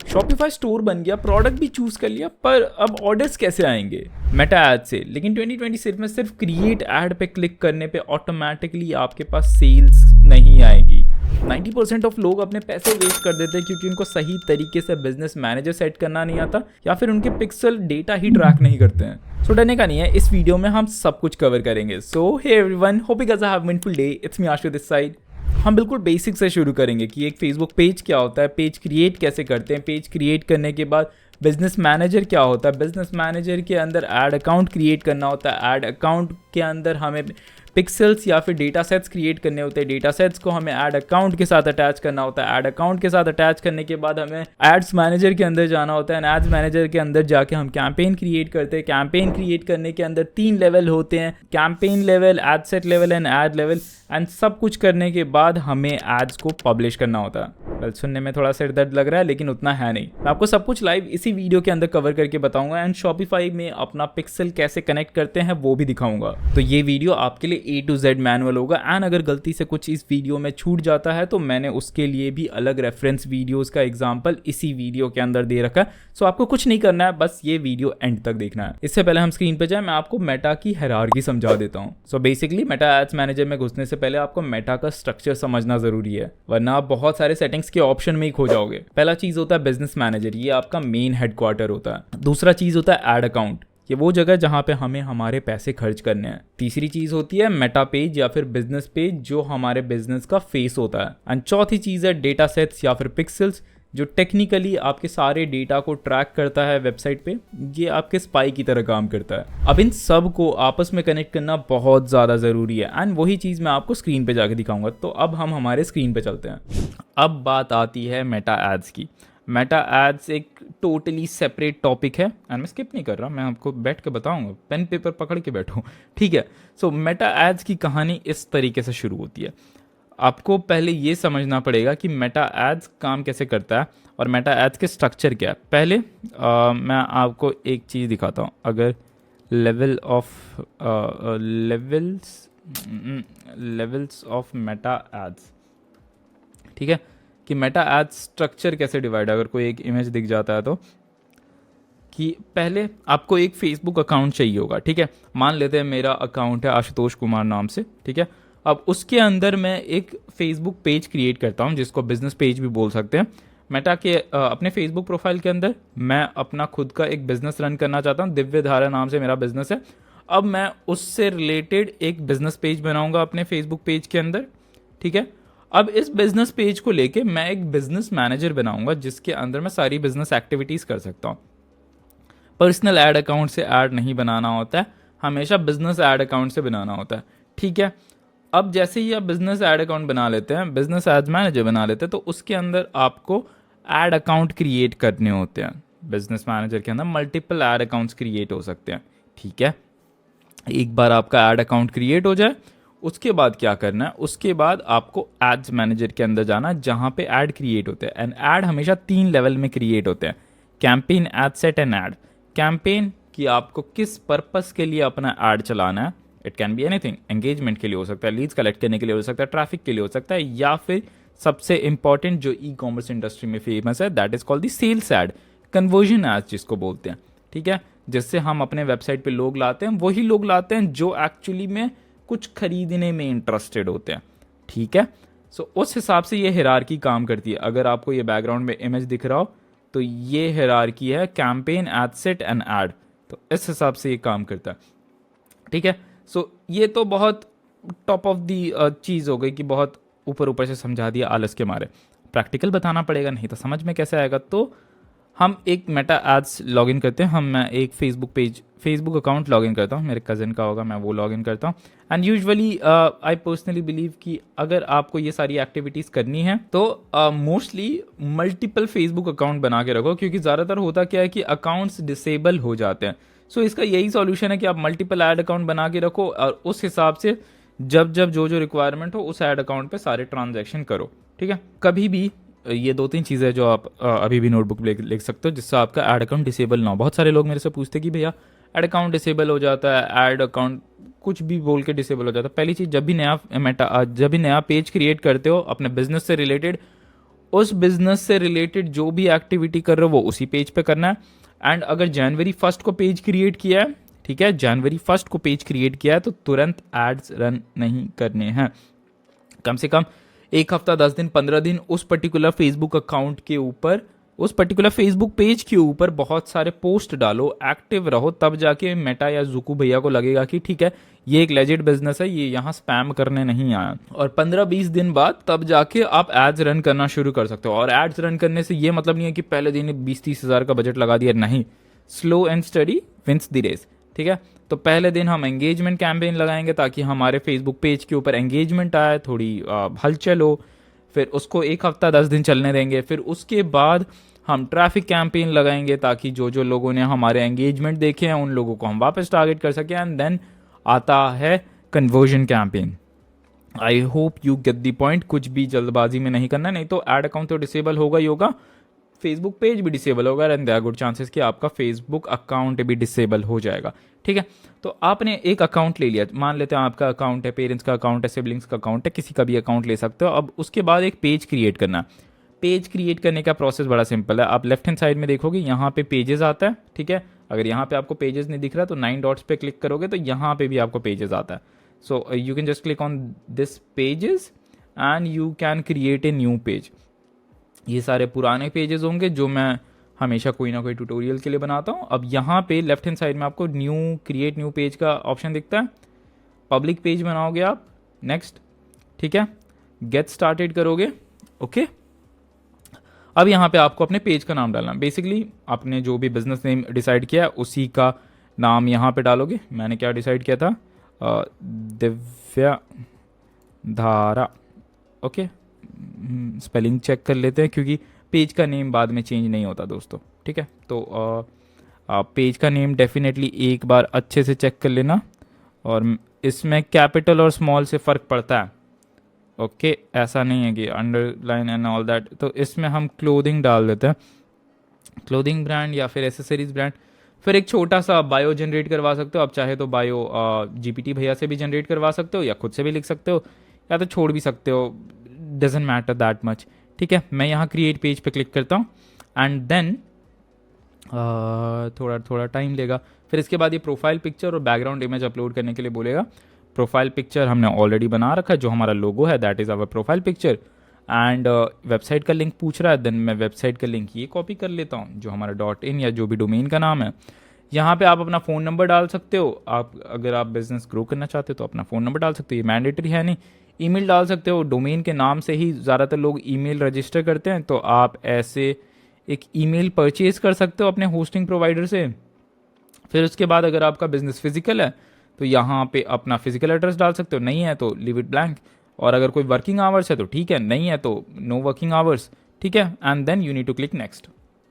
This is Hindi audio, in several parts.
शॉपिफाई स्टोर बन गया, प्रोडक्ट भी चूज कर लिया, पर अब ऑर्डर्स कैसे आएंगे? मेटा एड से। लेकिन 2026 में सिर्फ क्रिएट एड पे क्लिक करने पे ऑटोमेटिकली आपके पास सेल्स नहीं आएगी। 90% ऑफ लोग अपने पैसे वेस्ट कर देते हैं क्योंकि उनको सही तरीके से बिजनेस मैनेजर सेट करना नहीं आता या फिर उनके पिक्सल डेटा ही ट्रैक नहीं करते हैं। सो डरने का नहीं है, इस वीडियो में हम सब कुछ कवर करेंगे। So hey everyone, hope you guys have a wonderful day. It's me Ashu this side. हम बिल्कुल बेसिक से शुरू करेंगे कि एक फेसबुक पेज क्या होता है, पेज क्रिएट कैसे करते हैं, पेज क्रिएट करने के बाद बिजनेस मैनेजर क्या होता है, बिजनेस मैनेजर के अंदर ऐड अकाउंट क्रिएट करना होता है, ऐड अकाउंट के अंदर हमें पिक्सल्स या फिर डेटा सेट्स क्रिएट करने होते हैं, डेटा सेट्स को हमें ऐड अकाउंट के साथ अटैच करना होता है, ऐड अकाउंट के साथ अटैच करने के बाद हमें एड्स मैनेजर के अंदर जाना होता है, एड्स मैनेजर के अंदर जाके हम कैंपेन क्रिएट करते हैं। कैंपेन क्रिएट करने के अंदर 3 लेवल होते हैं, campaign level, ad set level and ad level. And सब कुछ करने के बाद हमें एड्स को पब्लिश करना होता है। वेल, सुनने में थोड़ा सिर दर्द लग रहा है लेकिन उतना है नहीं। मैं आपको सब कुछ लाइव इसी वीडियो के अंदर कवर करके बताऊंगा एंड शॉपिफाई में अपना पिक्सल कैसे कनेक्ट करते हैं वो भी दिखाऊंगा। तो ये वीडियो आपके लिए A to Z मैनुअल होगा एंड अगर गलती से कुछ इस वीडियो में छूट जाता है तो मैंने उसके लिए भी अलग रेफरेंस वीडियोस का एग्जांपल इसी वीडियो के अंदर दे रखा है। सो आपको कुछ नहीं करना है, बस ये वीडियो एंड तक देखना है। इससे पहले हम स्क्रीन पे जाए, मैं आपको मेटा की हायरार्की समझा देता हूँ। So basically Meta ads manager में घुसने से पहले आपको मेटा का स्ट्रक्चर समझना जरूरी है, वरना आप बहुत सारे सेटिंग्स के ऑप्शन में ही खो जाओगे। पहला चीज होता है बिजनेस मैनेजर, ये आपका मेन हेडक्वार्टर होता है। दूसरा चीज होता है एड अकाउंट, ये वो जगह जहां पे हमें हमारे पैसे खर्च करने हैं। तीसरी चीज होती है मेटा पेज या फिर बिजनेस पेज, जो हमारे बिजनेस का फेस होता है। एंड चौथी चीज है डेटा सेट्स या फिर पिक्सल्स, जो टेक्निकली आपके सारे डेटा को ट्रैक करता है वेबसाइट पे। ये आपके स्पाई की तरह काम करता है। अब इन सब को आपस में कनेक्ट करना बहुत ज़्यादा ज़रूरी है एंड वही चीज़ मैं आपको स्क्रीन पे जाके दिखाऊंगा। तो अब हम हमारे स्क्रीन पे चलते हैं। अब बात आती है मेटा एड्स की। मेटा एड्स एक टोटली सेपरेट टॉपिक है एंड मैं स्किप नहीं कर रहा, मैं आपको बैठ के बताऊंगा, पेन पेपर पकड़ के बैठो, ठीक है। सो मेटा एड्स की कहानी इस तरीके से शुरू होती है। आपको पहले ये समझना पड़ेगा कि मेटा एड्स काम कैसे करता है और मेटा एड्स के स्ट्रक्चर क्या है। पहले मैं आपको एक चीज़ दिखाता हूँ। अगर लेवल्स ऑफ मेटा एड्स, ठीक है, कि मेटा एड्स स्ट्रक्चर कैसे डिवाइड है। अगर कोई एक इमेज दिख जाता है तो कि पहले आपको एक फेसबुक अकाउंट चाहिए होगा, ठीक है। मान लेते हैं मेरा अकाउंट है आशुतोष कुमार नाम से, ठीक है। अब उसके अंदर मैं एक फेसबुक पेज क्रिएट करता हूँ जिसको बिजनेस पेज भी बोल सकते हैं। मेटा के अपने फेसबुक प्रोफाइल के अंदर मैं अपना खुद का एक बिजनेस रन करना चाहता हूँ, दिव्य धारा नाम से मेरा बिजनेस है। अब मैं उससे रिलेटेड एक बिजनेस पेज बनाऊंगा अपने फेसबुक पेज के अंदर, ठीक है। अब इस बिजनेस पेज को लेके मैं एक बिजनेस मैनेजर बनाऊंगा जिसके अंदर मैं सारी बिजनेस एक्टिविटीज कर सकता हूँ। पर्सनल ऐड अकाउंट से ऐड नहीं बनाना होता है, हमेशा बिजनेस ऐड अकाउंट से बनाना होता है, ठीक है। अब जैसे ही आप बिजनेस ऐड अकाउंट बना लेते हैं, बिजनेस एड्स मैनेजर बना लेते हैं, तो उसके अंदर आपको ऐड अकाउंट क्रिएट करने होते हैं। बिजनेस मैनेजर के अंदर मल्टीपल ऐड अकाउंट्स क्रिएट हो सकते हैं, ठीक है। एक बार आपका ऐड अकाउंट क्रिएट हो जाए, उसके बाद क्या करना है, उसके बाद आपको एड्स मैनेजर के अंदर जाना जहां पे ऐड क्रिएट होते हैं। एंड ऐड हमेशा 3 लेवल में क्रिएट होते हैं, campaign, ad set and add. Campaign कि आपको किस पर्पस के लिए अपना ऐड चलाना है। It can be anything, engagement के लिए हो सकता है, लीड्स कलेक्ट करने के लिए हो सकता है, ट्रैफिक के लिए हो सकता है, या फिर सबसे इंपॉर्टेंट जो ई कॉमर्स इंडस्ट्री में फेमस है, that is called the sales ad, conversion ads जिसको बोलते हैं, ठीक है। जिससे हम अपने वेबसाइट पे लोग लाते हैं, वही लोग लाते हैं जो एक्चुअली में कुछ खरीदने में इंटरेस्टेड होते हैं, ठीक है। सो उस हिसाब से ये हिरार्की काम करती है। अगर आपको ये बैकग्राउंड में इमेज दिख रहा हो तो ये हिरार्की है campaign, ad set and add. तो इस हिसाब से ये काम करता है, ठीक है। सो ये तो बहुत टॉप ऑफ दी चीज़ हो गई कि बहुत ऊपर ऊपर से समझा दिया आलस के मारे। प्रैक्टिकल बताना पड़ेगा, नहीं तो समझ में कैसे आएगा। तो हम एक मेटा एड्स लॉगिन करते हैं। मैं एक फेसबुक अकाउंट लॉगिन करता हूँ, मेरे कज़न का होगा, मैं वो लॉगिन करता हूँ। And usually I personally believe कि अगर आपको ये सारी एक्टिविटीज़ करनी है तो मोस्टली मल्टीपल फेसबुक अकाउंट बना के रखो, क्योंकि ज़्यादातर होता क्या है कि अकाउंट्स डिसेबल हो जाते हैं। सो इसका यही सॉल्यूशन है कि आप मल्टीपल ऐड अकाउंट बना के रखो और उस हिसाब से जब जब जो रिक्वायरमेंट हो उस ऐड अकाउंट पे सारे ट्रांजैक्शन करो, ठीक है। कभी भी ये 2-3 चीज़ें जो आप अभी भी नोटबुक लिख सकते हो जिससे आपका ऐड अकाउंट डिसेबल ना हो। बहुत सारे लोग मेरे से पूछते कि भैया ऐड अकाउंट डिसेबल हो जाता है, ऐड अकाउंट कुछ भी बोल के डिसेबल हो जाता है। पहली चीज़, जब भी नया पेज क्रिएट करते हो अपने बिजनेस से रिलेटेड, उस बिजनेस से रिलेटेड जो भी एक्टिविटी कर रहे हो वो उसी पेज पे करना है। एंड अगर जनवरी 1 को पेज क्रिएट किया है, ठीक है, जनवरी 1 को पेज क्रिएट किया है तो तुरंत एड्स रन नहीं करने हैं। कम से कम 1 हफ्ता, 10 दिन, 15 दिन उस पर्टिकुलर फेसबुक अकाउंट के ऊपर, उस पर्टिकुलर फेसबुक पेज के ऊपर बहुत सारे पोस्ट डालो, एक्टिव रहो, तब जाके मेटा या जुकू भैया को लगेगा कि ठीक है ये एक लेजिट बिजनेस है, ये यहाँ स्पैम करने नहीं आया। और 15-20 दिन बाद तब जाके आप एड्स रन करना शुरू कर सकते हो। और एड्स रन करने से ये मतलब नहीं है कि पहले दिन 20-30 हज़ार का बजट लगा दिया, नहीं, slow and steady wins the race, ठीक है। तो पहले दिन हम एंगेजमेंट कैंपेन लगाएंगे ताकि हमारे फेसबुक पेज के ऊपर एंगेजमेंट आए, थोड़ी हलचल हो। फिर उसको 1 हफ्ता 10 दिन चलने देंगे। फिर उसके बाद हम ट्रैफिक कैंपेन लगाएंगे ताकि जो जो लोगों ने हमारे एंगेजमेंट देखे हैं उन लोगों को हम वापस टारगेट कर सकें। एंड देन आता है conversion campaign. I hope you get the point. कुछ भी जल्दबाजी में नहीं करना, नहीं तो एड अकाउंट तो डिसेबल होगा ही होगा, फेसबुक पेज भी डिसेबल होगा, and there are good chances कि आपका फेसबुक अकाउंट भी डिसेबल हो जाएगा, ठीक है। तो आपने एक अकाउंट ले लिया, मान लेते हैं आपका अकाउंट है, पेरेंट्स का अकाउंट है, सिबलिंग्स का अकाउंट है, किसी का भी अकाउंट ले सकते हो। अब उसके बाद एक पेज क्रिएट करना। पेज क्रिएट करने का प्रोसेस बड़ा सिंपल है। आप लेफ्ट हैंड साइड में देखोगे यहाँ पे पेजेस आता है, ठीक है। अगर यहाँ पे आपको पेजेस नहीं दिख रहा तो 9 डॉट्स पे क्लिक करोगे तो यहाँ पे भी आपको पेजेस आता है। So you can just click on this pages and you can create a new page. ये सारे पुराने पेजेस होंगे जो मैं हमेशा कोई ना कोई ट्यूटोरियल के लिए बनाता हूँ। अब यहाँ पे लेफ्ट हैंड साइड में आपको न्यू, क्रिएट न्यू पेज का ऑप्शन दिखता है। पब्लिक पेज बनाओगे आप, नेक्स्ट, ठीक है, गेट स्टार्टेड करोगे, ओके। अब यहाँ पे आपको अपने पेज का नाम डालना। बेसिकली आपने जो भी बिजनेस नेम डिसाइड किया है उसी का नाम यहाँ पे डालोगे। मैंने क्या डिसाइड किया था, दिव्या धारा, ओके। स्पेलिंग चेक कर लेते हैं क्योंकि पेज का नेम बाद में चेंज नहीं होता दोस्तों, ठीक है। तो पेज का नेम डेफिनेटली एक बार अच्छे से चेक कर लेना। और इसमें कैपिटल और स्मॉल से फ़र्क पड़ता है, ओके। ऐसा नहीं है कि अंडरलाइन एंड ऑल दैट। तो इसमें हम क्लोथिंग डाल देते हैं, क्लोथिंग ब्रांड या फिर एसेसरीज ब्रांड। फिर एक छोटा सा बायो जनरेट करवा सकते हो आप, चाहे तो बायो जीपीटी भैया से भी जनरेट करवा सकते हो या खुद से भी लिख सकते हो या तो छोड़ भी सकते हो, डजेंट मैटर दैट मच, ठीक है। मैं यहाँ क्रिएट पेज पे क्लिक करता हूँ एंड देन थोड़ा थोड़ा टाइम लेगा। फिर इसके बाद ये प्रोफाइल पिक्चर और बैकग्राउंड इमेज अपलोड करने के लिए बोलेगा। प्रोफाइल पिक्चर हमने ऑलरेडी बना रखा है, जो हमारा लोगो है that is our profile picture. And website का लिंक पूछ रहा है, देन मैं वेबसाइट का लिंक ये कॉपी कर लेता हूँ, जो हमारा .in या जो भी डोमेन का नाम है। यहाँ पे आप अपना फ़ोन नंबर डाल सकते हो। आप अगर आप बिजनेस ग्रो करना चाहते हो तो अपना फ़ोन नंबर डाल सकते हो, ये मैंडेटरी है नहीं। ईमेल डाल सकते हो, डोमेन के नाम से ही ज़्यादातर लोग ईमेल रजिस्टर करते हैं, तो आप ऐसे एक ईमेल परचेज कर सकते हो अपने होस्टिंग प्रोवाइडर से। फिर उसके बाद अगर आपका बिजनेस फिजिकल है तो यहाँ पे अपना फिजिकल एड्रेस डाल सकते हो, नहीं है तो लीव इट ब्लैंक। और अगर कोई वर्किंग आवर्स है तो ठीक है, नहीं है तो नो वर्किंग आवर्स, ठीक है। And then you need to click next,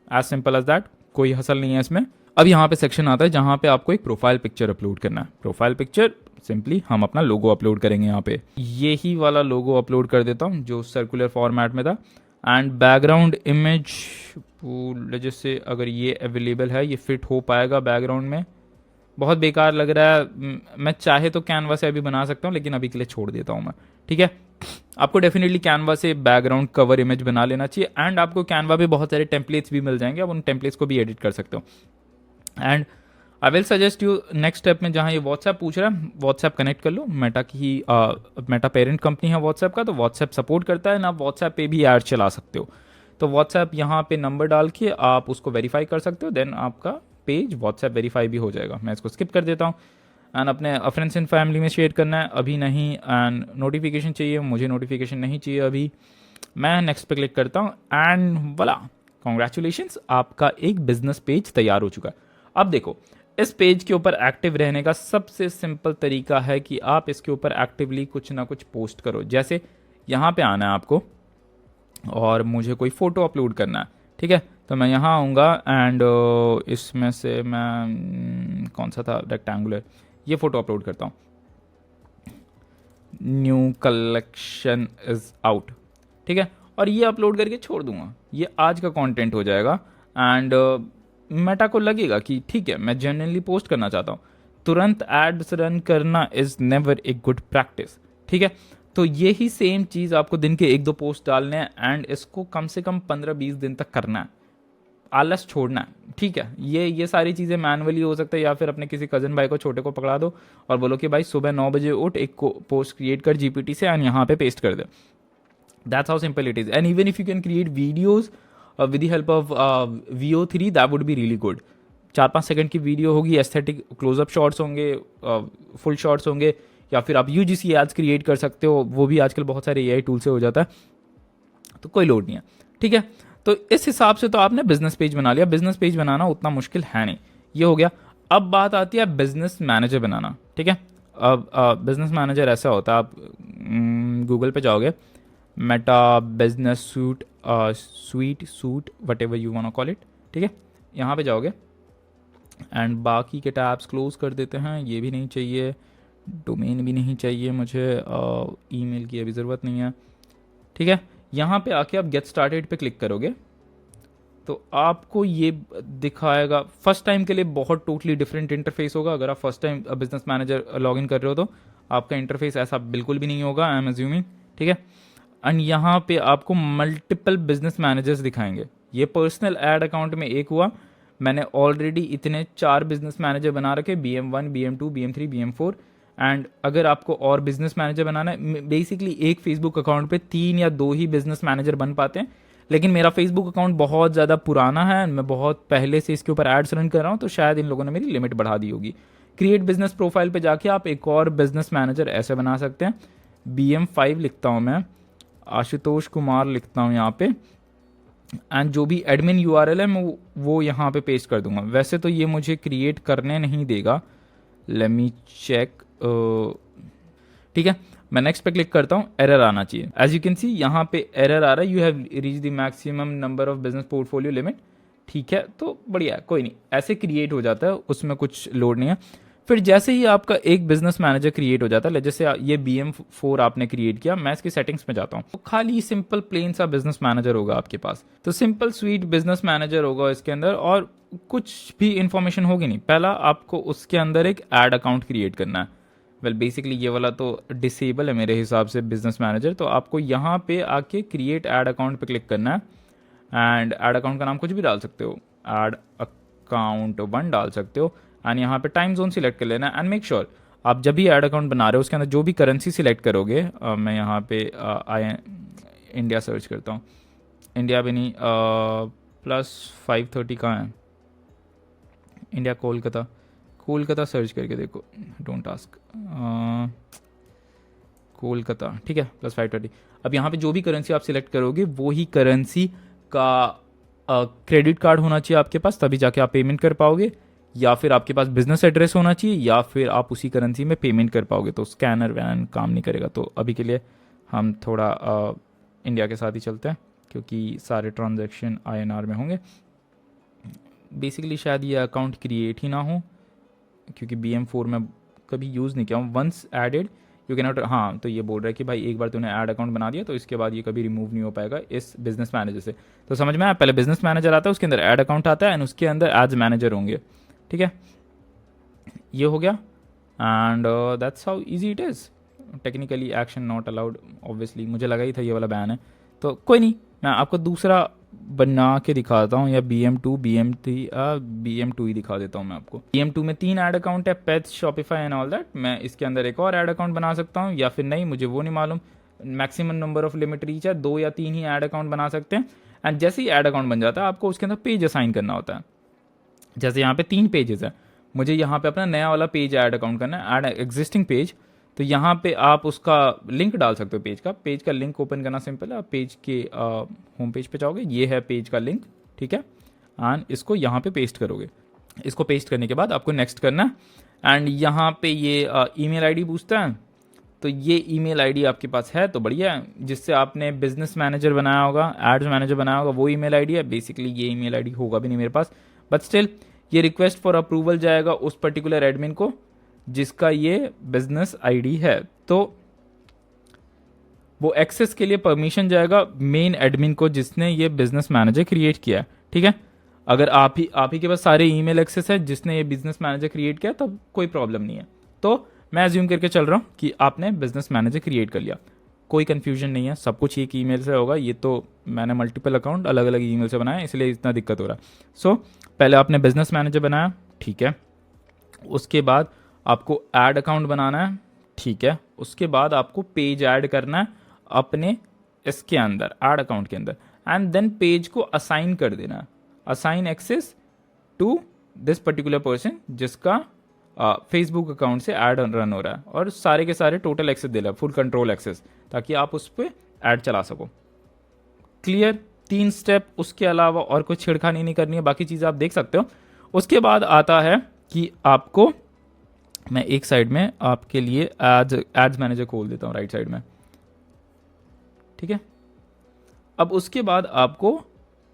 as simple as that, कोई हसल नहीं है इसमें। अब यहाँ पे सेक्शन आता है जहाँ पे आपको एक प्रोफाइल पिक्चर अपलोड करना है। प्रोफाइल पिक्चर सिंपली हम अपना लोगो अपलोड करेंगे। यहाँ पे यही वाला लोगो अपलोड कर देता हूँ जो सर्कुलर फॉर्मेट में था। एंड बैकग्राउंड इमेज जैसे अगर ये अवेलेबल है, ये फिट हो पाएगा बैकग्राउंड में, बहुत बेकार लग रहा है। मैं चाहे तो कैनवा से अभी बना सकता हूँ लेकिन अभी के लिए छोड़ देता हूँ मैं, ठीक है। आपको डेफिनेटली कैनवा से बैकग्राउंड कवर इमेज बना लेना चाहिए। एंड आपको कैनवा पे बहुत सारे टेम्पलेट्स भी मिल जाएंगे, आप उन टेम्पलेट्स को भी एडिट कर सकते हो। And I will suggest you next step में, जहाँ ये व्हाट्सएप पूछ रहा है, व्हाट्सएप कनेक्ट कर लो। मेटा की मेटा पेरेंट कंपनी है व्हाट्सएप का, तो व्हाट्सएप सपोर्ट करता है ना, आप व्हाट्सएप पे भी ऐड चला सकते हो। तो व्हाट्सएप यहाँ पे नंबर डाल के आप उसको वेरीफाई कर सकते हो, देन आपका पेज व्हाट्सएप वेरीफाई भी हो जाएगा। मैं इसको स्किप कर देता हूँ। एंड अपने फ्रेंड्स एंड फैमिली में शेयर करना है, अभी नहीं। एंड नोटिफिकेशन चाहिए, मुझे नोटिफिकेशन नहीं चाहिए अभी। मैं नेक्स्ट पे क्लिक करता हूँ एंड वला, कॉन्ग्रेचुलेशंस, आपका एक बिजनेस पेज तैयार हो चुका है। अब देखो, इस पेज के ऊपर एक्टिव रहने का सबसे सिंपल तरीका है कि आप इसके ऊपर एक्टिवली कुछ ना कुछ पोस्ट करो। जैसे यहाँ पे आना है आपको और मुझे कोई फ़ोटो अपलोड करना है, ठीक है। तो मैं यहाँ आऊँगा एंड इसमें से मैं कौन सा था, रेक्टेंगुलर, ये फ़ोटो अपलोड करता हूँ। न्यू कलेक्शन इज़ आउट, ठीक है। और ये अपलोड करके छोड़ दूंगा, ये आज का कंटेंट हो जाएगा। एंड मेटा को लगेगा कि ठीक है, मैं जेन्युइनली पोस्ट करना चाहता हूँ। तुरंत एड्स रन करना is never a good practice, ठीक है। तो यही सेम चीज़ आपको दिन के 1-2 पोस्ट डालने हैं एंड इसको कम से कम 15-20 दिन तक करना है, आलस छोड़ना है, ठीक है। ये सारी चीज़ें मैनुअली हो सकता है, या फिर अपने किसी कजन भाई को, छोटे को पकड़ा दो और बोलो कि भाई सुबह 9 बजे उठ, एक पोस्ट क्रिएट कर जीपीटी से एंड यहाँ पे पेस्ट कर दे। That's how simple it is. And even if you can create videos with the help of VO3, that would be really good. 4-5 second की वीडियो होगी, एस्थेटिक क्लोजअप शॉट्स होंगे, फुल शॉट्स होंगे, या फिर आप UGC एड्स क्रिएट कर सकते हो, वो भी आजकल बहुत सारे AI टूल से हो जाता है, तो कोई लोड नहीं है, ठीक है। तो इस हिसाब से तो आपने बिजनेस पेज बना लिया। बिजनेस पेज बनाना उतना मुश्किल है नहीं, ये हो गया। अब बात आती है बिजनेस मैनेजर बनाना, ठीक है। अब बिजनेस मैनेजर ऐसा होता है, आप गूगल पे जाओगे, Meta business suit what ever you want call it, ठीक है। यहाँ पे जाओगे एंड बाकी के टैब्स क्लोज कर देते हैं, ये भी नहीं चाहिए, डोमेन भी नहीं चाहिए मुझे, ईमेल की अभी ज़रूरत नहीं है, ठीक है। यहाँ पे आके आप गेट स्टार्टेड पे क्लिक करोगे तो आपको ये दिखाएगा। फर्स्ट टाइम के लिए बहुत टोटली डिफरेंट इंटरफेस होगा। अगर आप first time business manager login कर रहे हो तो आपका इंटरफेस ऐसा बिल्कुल भी नहीं होगा, आई एम अज्यूमिंग, ठीक है। एंड यहाँ पे आपको मल्टीपल बिजनेस मैनेजर्स दिखाएंगे। ये पर्सनल ऐड अकाउंट में एक हुआ, मैंने ऑलरेडी इतने 4 बिजनेस मैनेजर बना रखे, BM1, BM2, BM3, BM4। And अगर आपको और बिजनेस मैनेजर बनाना है, बेसिकली एक फेसबुक अकाउंट पे 3 या 2 ही बिजनेस मैनेजर बन पाते हैं, लेकिन मेरा फेसबुक अकाउंट बहुत ज़्यादा पुराना है, मैं बहुत पहले से इसके ऊपर एड्स रन कर रहा हूँ, तो शायद इन लोगों ने मेरी लिमिट बढ़ा दी होगी। क्रिएट बिजनेस प्रोफाइल पे जाके आप एक और बिजनेस मैनेजर ऐसे बना सकते हैं। BM5 लिखता हूँ मैं, आशुतोष कुमार लिखता हूँ यहाँ पे, एंड जो भी एडमिन URL है मैं वो यहाँ पे पेस्ट कर दूंगा। वैसे तो ये मुझे क्रिएट करने नहीं देगा, लेट मी चेक, ठीक है। मैं नेक्स्ट पे क्लिक करता हूँ, एरर आना चाहिए। एज यू कैन सी यहाँ पे एरर आ रहा है, you have reach the maximum number of business portfolio limit, ठीक है। तो बढ़िया है, कोई नहीं, ऐसे क्रिएट हो जाता है, उसमें कुछ लोड नहीं है। फिर जैसे ही आपका एक बिजनेस मैनेजर क्रिएट हो जाता है, जैसे ये BM4 आपने क्रिएट किया, मैं इसकी सेटिंग्स में जाता हूँ, तो खाली सिंपल प्लेन सा बिजनेस मैनेजर होगा आपके पास। तो सिंपल स्वीट बिजनेस मैनेजर होगा इसके अंदर, और कुछ भी इंफॉर्मेशन होगी नहीं। पहला आपको उसके अंदर एक ऐड अकाउंट क्रिएट करना है। वेल बेसिकली ये वाला तो डिसेबल है मेरे हिसाब से, बिजनेस मैनेजर। तो आपको यहाँ पे आके क्रिएट ऐड अकाउंट पे क्लिक करना है, एंड ऐड अकाउंट का नाम कुछ भी डाल सकते हो, ऐड अकाउंट 1 डाल सकते हो, एंड यहाँ पे टाइम जोन सिलेक्ट कर लेना है। एंड मेक श्योर आप जब भी ऐड अकाउंट बना रहे हो उसके अंदर जो भी करेंसी सिलेक्ट करोगे, मैं यहाँ पे इंडिया सर्च करता हूँ, इंडिया भी नहीं, +530 कहाँ है, इंडिया कोलकाता सर्च करके देखो, डोंट आस्क, कोलकाता, ठीक है, +530। अब यहाँ पे जो भी करेंसी आप सिलेक्ट करोगे वो ही करेंसी का क्रेडिट कार्ड होना चाहिए आपके पास, तभी जाके आप पेमेंट कर पाओगे, या फिर आपके पास बिजनेस एड्रेस होना चाहिए, या फिर आप उसी करेंसी में पेमेंट कर पाओगे। तो स्कैनर वैन काम नहीं करेगा, तो अभी के लिए हम थोड़ा इंडिया के साथ ही चलते हैं, क्योंकि सारे ट्रांजैक्शन INR में होंगे। बेसिकली शायद ये अकाउंट क्रिएट ही ना हो, क्योंकि BM4 में कभी यूज़ नहीं किया हूँ। Once added you can not, हाँ, तो ये बोल रहा है कि भाई एक बार तूने ऐड अकाउंट बना दिया तो इसके बाद ये कभी रिमूव नहीं हो पाएगा इस बिजनेस मैनेजर से। तो समझ में आया, पहले बिजनेस मैनेजर आता है, उसके अंदर ऐड अकाउंट आता है, एंड उसके अंदर एड्स मैनेजर होंगे, ठीक है। ये हो गया, and that's how easy it is. Technically action not allowed, obviously मुझे लगा ही था ये वाला बैन है, तो कोई नहीं, मैं आपको दूसरा बना के दिखाता हूँ, या BM2 BM2 ही दिखा देता हूँ मैं आपको। BM2 में 3 ऐड अकाउंट है, pets, Shopify and all that. मैं इसके अंदर एक और ऐड अकाउंट बना सकता हूँ, या फिर नहीं, मुझे वो नहीं मालूम, maximum number of limit reach है, 2 या 3 ही ऐड अकाउंट बना सकते हैं। एंड जैसे ही ऐड अकाउंट बन जाता है आपको उसके अंदर पेज असाइन करना होता है। जैसे यहाँ पे 3 पेजेस है, मुझे यहाँ पे अपना नया वाला पेज ऐड अकाउंट करना है, ऐड एग्जिस्टिंग पेज। तो यहाँ पे आप उसका लिंक डाल सकते हो, पेज का लिंक ओपन करना सिंपल है। आप पेज के होम पेज पे जाओगे, ये है पेज का लिंक, ठीक है, एंड इसको यहाँ पे पेस्ट करोगे। इसको पेस्ट करने के बाद आपको नेक्स्ट करना है, एंड यहाँ पे ये ईमेल आईडी पूछता है, तो ये ईमेल आईडी आपके पास है तो बढ़िया है। जिससे आपने बिजनेस मैनेजर बनाया होगा, एड्स मैनेजर बनाया होगा, वो ईमेल आईडी है। बेसिकली ये ईमेल आईडी होगा भी नहीं मेरे पास, बट स्टिल ये रिक्वेस्ट फॉर अप्रूवल जाएगा उस पर्टिकुलर एडमिन को जिसका ये बिजनेस आईडी है। तो वो एक्सेस के लिए परमिशन जाएगा मेन एडमिन को जिसने ये बिजनेस मैनेजर क्रिएट किया है, ठीक है। अगर आप ही के पास सारे ईमेल एक्सेस है जिसने ये बिजनेस मैनेजर क्रिएट किया, तब कोई प्रॉब्लम नहीं है। तो मैं अज्यूम करके चल रहा हूँ कि आपने बिजनेस मैनेजर क्रिएट कर लिया। कोई कन्फ्यूजन नहीं है, सब कुछ एक ईमेल से होगा। ये तो मैंने मल्टीपल अकाउंट अलग अलग ईमेल से बनाया, इसलिए इतना दिक्कत हो रहा है। सो पहले आपने बिजनेस मैनेजर बनाया, ठीक है। उसके बाद आपको ऐड अकाउंट बनाना है, ठीक है। उसके बाद आपको पेज ऐड करना है अपने इसके अंदर, ऐड अकाउंट के अंदर, एंड देन पेज को असाइन कर देना है, assign access to this particular person जिसका फेसबुक अकाउंट से ऐड रन हो रहा है, और सारे के सारे टोटल एक्सेस दे रहा है, फुल कंट्रोल एक्सेस, ताकि आप उस पर ऐड चला सको। क्लियर? 3 स्टेप, उसके अलावा और कोई छिड़खानी नहीं करनी है, बाकी चीज़ें आप देख सकते हो। उसके बाद आता है कि आपको, मैं एक साइड में आपके लिए एड्स मैनेजर खोल देता हूँ राइट साइड में, ठीक है। अब उसके बाद आपको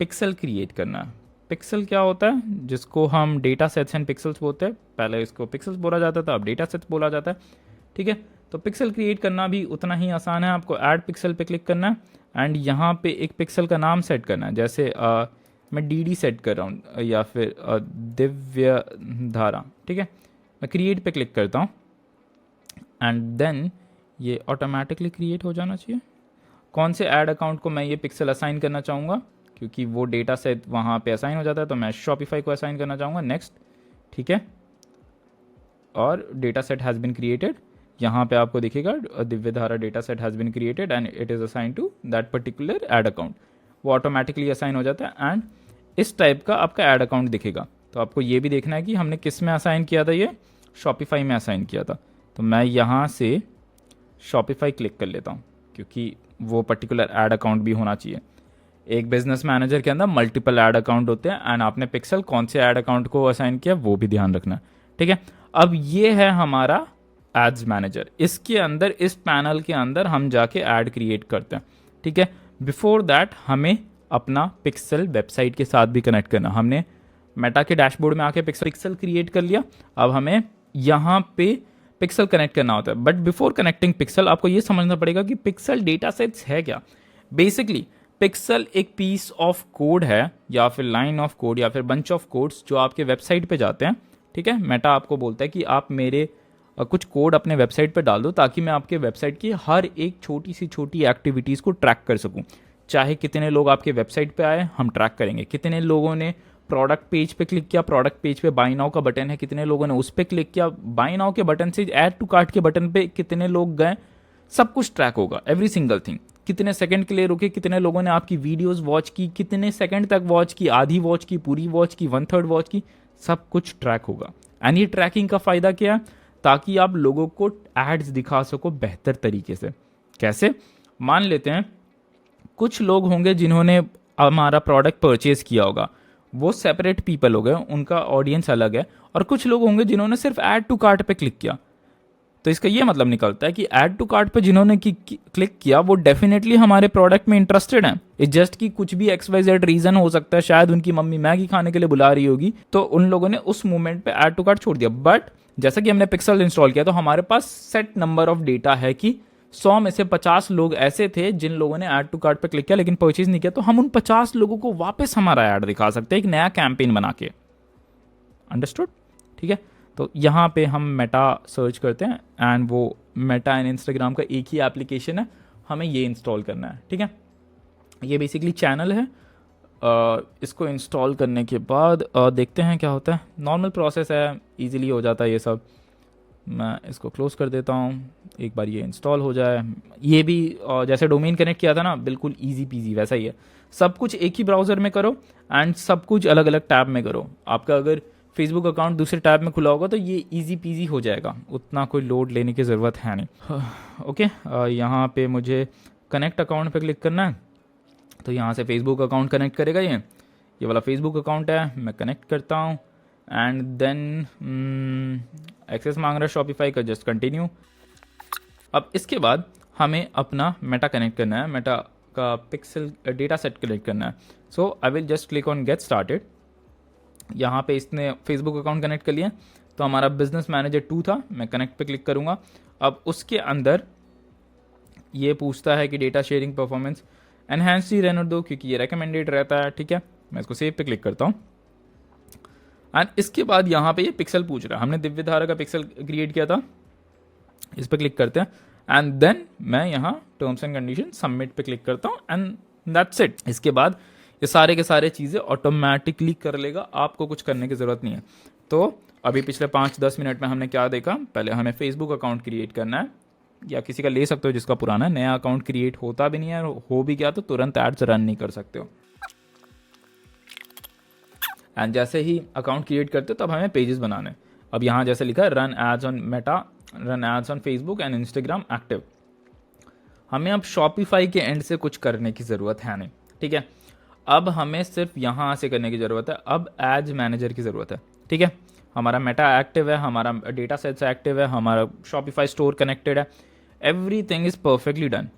पिक्सल क्रिएट करना है। पिक्सल क्या होता है, जिसको हम डेटा सेट्स एंड पिक्सल्स बोलते हैं। पहले इसको पिक्सल्स बोला जाता था, अब डेटा सेट्स बोला जाता है, ठीक है। तो पिक्सल क्रिएट करना भी उतना ही आसान है। आपको ऐड पिक्सल पे क्लिक करना है एंड यहाँ पे एक पिक्सल का नाम सेट करना है। जैसे मैं डी सेट कर रहा हूँ, या फिर दिव्य धारा, ठीक है। मैं क्रिएट पे क्लिक करता हूँ एंड देन ये ऑटोमेटिकली क्रिएट हो जाना चाहिए। कौन से ऐड अकाउंट को मैं ये पिक्सल असाइन करना चाहूँगा, क्योंकि वो डेटा सेट वहाँ पे असाइन हो जाता है, तो मैं शॉपिफाई को असाइन करना चाहूँगा। नेक्स्ट, ठीक है। और data set has been created, यहाँ पे आपको दिखेगा Divya Dhara data set has been created and it is assign to that particular ad account. वो ऑटोमेटिकली असाइन हो जाता है एंड इस टाइप का आपका ऐड अकाउंट दिखेगा। तो आपको ये भी देखना है कि हमने किस में असाइन किया था, ये शॉपिफाई में असाइन किया था। तो मैं यहाँ से शॉपिफाई क्लिक कर लेता हूँ, क्योंकि वो पर्टिकुलर ऐड अकाउंट भी होना चाहिए। एक बिजनेस मैनेजर के अंदर मल्टीपल ऐड अकाउंट होते हैं एंड आपने पिक्सल कौन से ऐड अकाउंट को असाइन किया वो भी ध्यान रखना, ठीक है। अब ये है हमारा एड्स मैनेजर। इसके अंदर, इस पैनल के अंदर हम जाके ऐड क्रिएट करते हैं, ठीक है। बिफोर दैट हमें अपना पिक्सल वेबसाइट के साथ भी कनेक्ट करना। हमने मेटा के डैशबोर्ड में आके पिक्सल क्रिएट कर लिया, अब हमें यहाँ पे पिक्सल कनेक्ट करना होता है। बट बिफोर कनेक्टिंग पिक्सल आपको ये समझना पड़ेगा कि पिक्सल डेटा सेट्स है क्या। बेसिकली पिक्सल एक पीस ऑफ कोड है, या फिर लाइन ऑफ कोड, या फिर बंच ऑफ कोड्स जो आपके वेबसाइट पे जाते हैं, ठीक है। मेटा आपको बोलता है कि आप मेरे कुछ कोड अपने वेबसाइट पे डाल दो, ताकि मैं आपके वेबसाइट की हर एक छोटी सी छोटी एक्टिविटीज़ को ट्रैक कर सकूं। चाहे कितने लोग आपके वेबसाइट पे आए, हम ट्रैक करेंगे। कितने लोगों ने प्रोडक्ट पेज पे क्लिक किया, प्रोडक्ट पेज पे बाय नाउ का बटन है, कितने लोगों ने उस पर क्लिक किया, बाय नाउ के बटन से ऐड टू कार्ट के बटन पे कितने लोग गए, सब कुछ ट्रैक होगा, एवरी सिंगल थिंग। कितने सेकंड के लिए रुके, कितने लोगों ने आपकी वीडियोस वॉच की, कितने सेकंड तक वॉच की, आधी वॉच की, पूरी वॉच की, 1/3 वॉच की, सब कुछ ट्रैक होगा। एंड ये ट्रैकिंग का फ़ायदा क्या है, ताकि आप लोगों को एड्स दिखा सको बेहतर तरीके से। कैसे? मान लेते हैं कुछ लोग होंगे जिन्होंने हमारा प्रोडक्ट परचेज किया होगा, वो सेपरेट पीपल हो गए, उनका ऑडियंस अलग है। और कुछ लोग होंगे जिन्होंने सिर्फ ऐड टू कार्ट पे क्लिक किया। तो इसका ये मतलब निकलता है कि ऐड टू कार्ट पे जिन्होंने क्लिक किया वो डेफिनेटली हमारे प्रोडक्ट में इंटरेस्टेड हैं। इट जस्ट कि कुछ भी XYZ रीजन हो सकता है, शायद उनकी मम्मी मैगी खाने के लिए बुला रही होगी, तो उन लोगों ने उस मोमेंट पे ऐड टू कार्ट छोड़ दिया। बट जैसा कि हमने पिक्सल इंस्टॉल किया, तो हमारे पास सेट नंबर ऑफ डेटा है कि 100 में से 50 लोग ऐसे थे जिन लोगों ने ऐड टू कार्ट पे क्लिक किया लेकिन परचेज नहीं किया। तो हम उन 50 लोगों को वापस हमारा ऐड दिखा सकते हैं एक नया कैंपेन बना के। अंडरस्टूड? ठीक है। तो यहाँ पे हम मेटा सर्च करते हैं एंड वो मेटा एंड इंस्टाग्राम का एक ही एप्लीकेशन है, हमें ये इंस्टॉल करना है। ठीक है, ये बेसिकली चैनल है। इसको इंस्टॉल करने के बाद देखते हैं क्या होता है। नॉर्मल प्रोसेस है, इजीली हो जाता है ये सब। मैं इसको क्लोज कर देता हूँ, एक बार ये इंस्टॉल हो जाए। ये भी जैसे डोमेन कनेक्ट किया था ना, बिल्कुल इजी पीजी वैसा ही है। सब कुछ एक ही ब्राउज़र में करो एंड सब कुछ अलग अलग टैब में करो। आपका अगर फेसबुक अकाउंट दूसरे टैब में खुला होगा तो ये इजी पीजी हो जाएगा, उतना कोई लोड लेने की ज़रूरत है नहीं। ओके, यहाँ पे मुझे कनेक्ट अकाउंट पे क्लिक करना है, तो यहाँ से फेसबुक अकाउंट कनेक्ट करेगा। ये वाला फेसबुक अकाउंट है, मैं कनेक्ट करता हूँ एंड देन एक्सेस मांग रहा है शॉपिफाई का, जस्ट कंटिन्यू। अब इसके बाद हमें अपना मेटा कनेक्ट करना है, मेटा का पिक्सल डेटा सेट कनेक्ट करना है। So I will just click on get started. यहाँ पे इसने फेसबुक अकाउंट कनेक्ट कर लिया, तो हमारा बिजनेस मैनेजर 2 था, मैं कनेक्ट पे क्लिक करूँगा। अब उसके अंदर ये पूछता है कि डेटा शेयरिंग परफॉर्मेंस एनहेंस ही रहने दो, क्योंकि ये रेकमेंडेड रहता है। ठीक है, मैं इसको सेव पे क्लिक करता हूँ एंड इसके बाद यहाँ पे ये पिक्सल पूछ रहा है। हमने दिव्य धारा का पिक्सल क्रिएट किया था, इस पर क्लिक करते हैं एंड देन मैं यहाँ टर्म्स एंड कंडीशन सबमिट पे क्लिक करता हूँ एंड दैट्स इट। इसके बाद ये सारे के सारे चीज़ें ऑटोमेटिकली कर लेगा, आपको कुछ करने की ज़रूरत नहीं है। तो अभी पिछले 5-10 मिनट में हमने क्या देखा, पहले हमें फेसबुक अकाउंट क्रिएट करना है, या किसी का ले सकते हो जिसका पुराना है, नया अकाउंट क्रिएट होता भी नहीं है, और हो भी गया तो तुरंत एड्स रन नहीं कर सकते हो। एंड जैसे ही अकाउंट क्रिएट करते हो तब हमें पेजेस बनाने। अब यहाँ जैसे लिखा है run ads on Meta, run ads on Facebook and Instagram active. हमें अब शॉपिफाई के एंड से कुछ करने की ज़रूरत है नहीं, ठीक है। अब हमें सिर्फ यहाँ से करने की ज़रूरत है, अब एड्स मैनेजर की ज़रूरत है, ठीक है। हमारा मेटा एक्टिव है, हमारा डेटा सेट्स एक्टिव है, हमारा शॉपिफाई स्टोर कनेक्टेड है, एवरीथिंग इज़ परफेक्टली डन।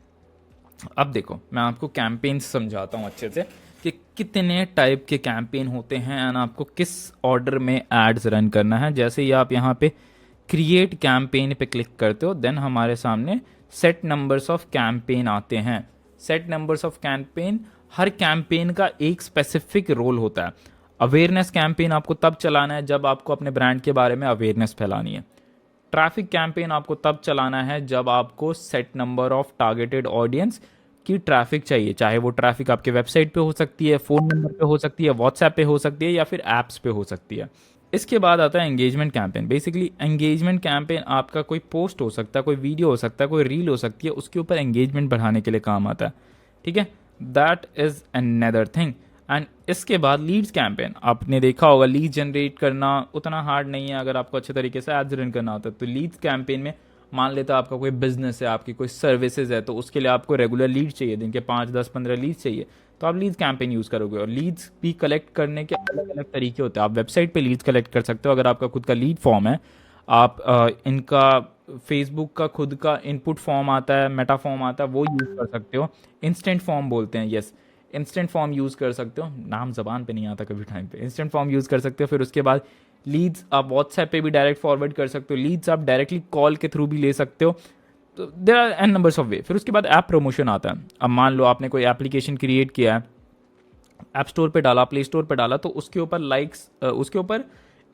अब देखो मैं आपको कैंपेन समझाता हूँ अच्छे से कि कितने टाइप के कैंपेन होते हैं एंड आपको किस ऑर्डर में एड्स रन करना है। जैसे ही आप यहाँ पे क्रिएट कैंपेन पे क्लिक करते हो, देन हमारे सामने सेट नंबर्स ऑफ कैंपेन आते हैं। Set numbers of campaign, her campaign का एक स्पेसिफिक रोल होता है। अवेयरनेस कैंपेन आपको तब चलाना है जब आपको अपने ब्रांड के बारे में अवेयरनेस फैलानी है। ट्रैफिक कैंपेन आपको तब चलाना है जब आपको set number of targeted audience की ट्रैफिक चाहिए, चाहे वो ट्रैफिक आपके वेबसाइट पे हो सकती है, फ़ोन नंबर पे हो सकती है, व्हाट्सएप पे हो सकती है, या फिर ऐप्स पे हो सकती है। इसके बाद आता है engagement campaign. Basically engagement campaign आपका कोई पोस्ट हो सकता है, कोई वीडियो हो सकता है, कोई रील हो सकती है, उसके ऊपर एंगेजमेंट बढ़ाने के लिए काम आता है, ठीक है। That is another thing. And इसके बाद लीड्स कैंपेन, आपने देखा होगा लीड जनरेट करना उतना हार्ड नहीं है अगर आपको अच्छे तरीके से एड्स रन करना होता है। तो लीड्स कैंपेन में मान लेता है आपका कोई बिजनेस है, आपकी कोई सर्विसेज है, तो उसके लिए आपको रेगुलर लीड चाहिए, दिन के 5-10-15 लीड्स चाहिए, तो आप लीड्स कैंपेन यूज़ करोगे। और लीड्स भी कलेक्ट करने के अलग अलग तरीके होते हैं। आप वेबसाइट पे लीड्स कलेक्ट कर सकते हो, अगर आपका खुद का लीड फॉर्म है। आप इनका फेसबुक का खुद का इनपुट फॉर्म आता है, मेटा फॉर्म आता है, वो यूज़ कर सकते हो। इंस्टेंट फॉर्म बोलते हैं, यस, इंस्टेंट फॉर्म यूज़ कर सकते हो, नाम ज़बान पे नहीं आता कभी टाइम पे। इंस्टेंट फॉर्म यूज़ कर सकते हो। फिर उसके बाद लीड्स आप व्हाट्सएप पे भी डायरेक्ट फॉरवर्ड कर सकते हो, लीड्स आप डायरेक्टली कॉल के थ्रू भी ले सकते हो। तो there are an numbers of way. फिर उसके बाद ऐप प्रमोशन आता है। अब मान लो आपने कोई एप्लीकेशन क्रिएट किया है, ऐप स्टोर पे डाला, प्ले स्टोर पे डाला, तो उसके ऊपर लाइक्स, उसके ऊपर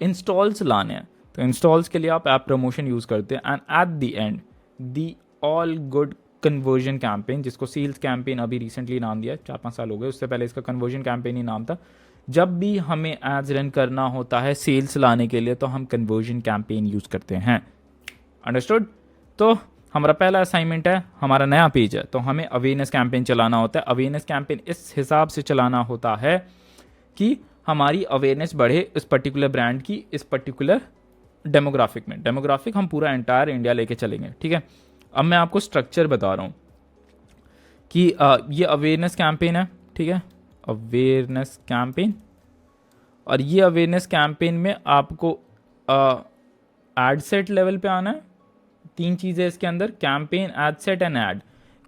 इंस्टॉल्स लाने हैं, तो इंस्टॉल्स के लिए आप ऐप प्रमोशन यूज़ करते हैं। And at the and the all good conversion campaign, जिसको सेल्स कैंपेन अभी रिसेंटली नाम दिया, 4-5 साल हो गए, उससे पहले इसका कन्वर्जन कैंपेन ही नाम था। जब भी हमें एड्स रन करना होता है सेल्स लाने के लिए, तो हम कन्वर्जन कैंपेन यूज़ करते हैं। अंडरस्टूड? तो हमारा पहला असाइनमेंट है, हमारा नया पेज है, तो हमें अवेयरनेस कैंपेन चलाना होता है। अवेयरनेस कैंपेन इस हिसाब से चलाना होता है कि हमारी अवेयरनेस बढ़े इस पर्टिकुलर ब्रांड की, इस पर्टिकुलर डेमोग्राफिक में। डेमोग्राफिक हम पूरा एंटायर इंडिया लेके चलेंगे, ठीक है। अब मैं आपको स्ट्रक्चर बता रहा हूँ कि ये अवेयरनेस कैंपेन है, ठीक है, अवेयरनेस कैंपेन। और ये अवेयरनेस कैंपेन में आपको एड सेट लेवल पे आना है। 3 चीज़ें इसके अंदर, campaign, ad set and ad.